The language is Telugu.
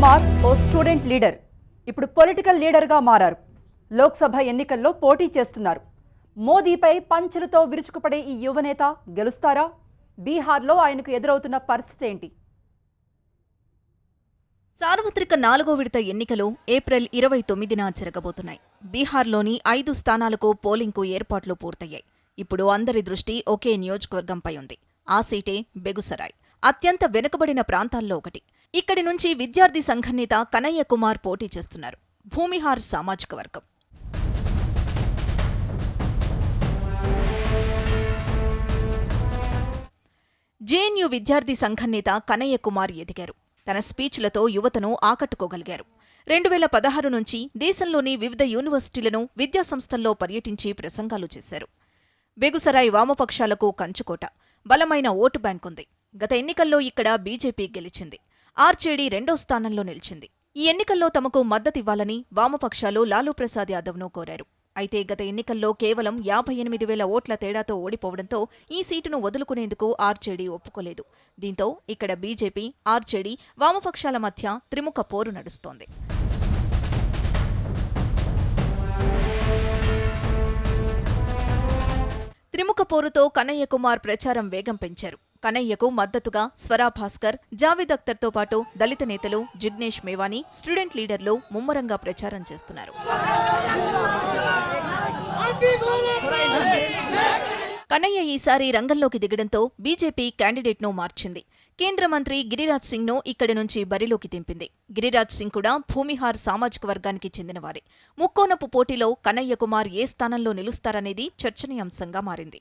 కుమార్ ఓ స్టూడెంట్ లీడర్, ఇప్పుడు పొలిటికల్ లీడర్గా మారారు. లోక్సభ ఎన్నికల్లో పోటీ చేస్తున్నారు. మోదీపై పంచులతో విరుచుకుపడే ఈ యువనేత గెలుస్తారా? బీహార్లో ఆయనకు ఎదురవుతున్న పరిస్థితి ఏంటి? సార్వత్రిక 4వ విడత ఎన్నికలు ఏప్రిల్ 29న జరగబోతున్నాయి. బీహార్లోని 5 స్థానాలకు పోలింగ్కు ఏర్పాట్లు పూర్తయ్యాయి. ఇప్పుడు అందరి దృష్టి ఒకే నియోజకవర్గంపై ఉంది. ఆ సీటే బెగుసరాయ్. అత్యంత వెనుకబడిన ప్రాంతాల్లో ఒకటి. ఇక్కడి నుంచి విద్యార్థి సంఘం నేత కనయ్య కుమార్ పోటీ చేస్తున్నారు. భూమిహార్ సామాజిక వర్గం. జేఎన్యూ విద్యార్థి సంఘం నేత కనయ్య కుమార్ ఎదిగారు. తన స్పీచ్లతో యువతను ఆకట్టుకోగలిగారు. 2016 నుంచి దేశంలోని వివిధ యూనివర్సిటీలను విద్యాసంస్థల్లో పర్యటించి ప్రసంగాలు చేశారు. బెగుసరాయ్ వామపక్షాలకు కంచుకోట, బలమైన ఓటు బ్యాంకుంది. గత ఎన్నికల్లో ఇక్కడ బీజేపీ గెలిచింది. ఆర్జేడీ 2వ స్థానంలో నిలిచింది. ఈ ఎన్నికల్లో తమకు మద్దతివ్వాలని వామపక్షాలు లాలూ ప్రసాద్ యాదవ్ను కోరారు. అయితే గత ఎన్నికల్లో కేవలం 58,000 ఓట్ల తేడాతో ఓడిపోవడంతో ఈ సీటును వదులుకునేందుకు ఆర్జేడీ ఒప్పుకోలేదు. దీంతో ఇక్కడ బీజేపీ, ఆర్జేడీ, వామపక్షాల మధ్య త్రిముఖ పోరు నడుస్తోంది. త్రిముఖ పోరుతో కనయ్య కుమార్ ప్రచారం వేగం పెంచారు. కనయ్యకు మద్దతుగా స్వరా భాస్కర్, జావేద్ అఖ్తర్తో పాటు దళిత నేతలు జిగ్నేష్ మేవానీ, స్టూడెంట్ లీడర్లు ముమ్మరంగా ప్రచారం చేస్తున్నారు. కనయ్య ఈసారి రంగంలోకి దిగడంతో బీజేపీ క్యాండిడేట్ను మార్చింది. కేంద్ర మంత్రి గిరిరాజ్ సింగ్ను ఇక్కడి నుంచి బరిలోకి దింపింది. గిరిరాజ్ సింగ్ కూడా భూమిహార్ సామాజిక వర్గానికి చెందినవారే. ముక్కోనపు పోటీలో కనయ్య కుమార్ ఏ స్థానంలో నిలుస్తారనేది చర్చనీయాంశంగా మారింది.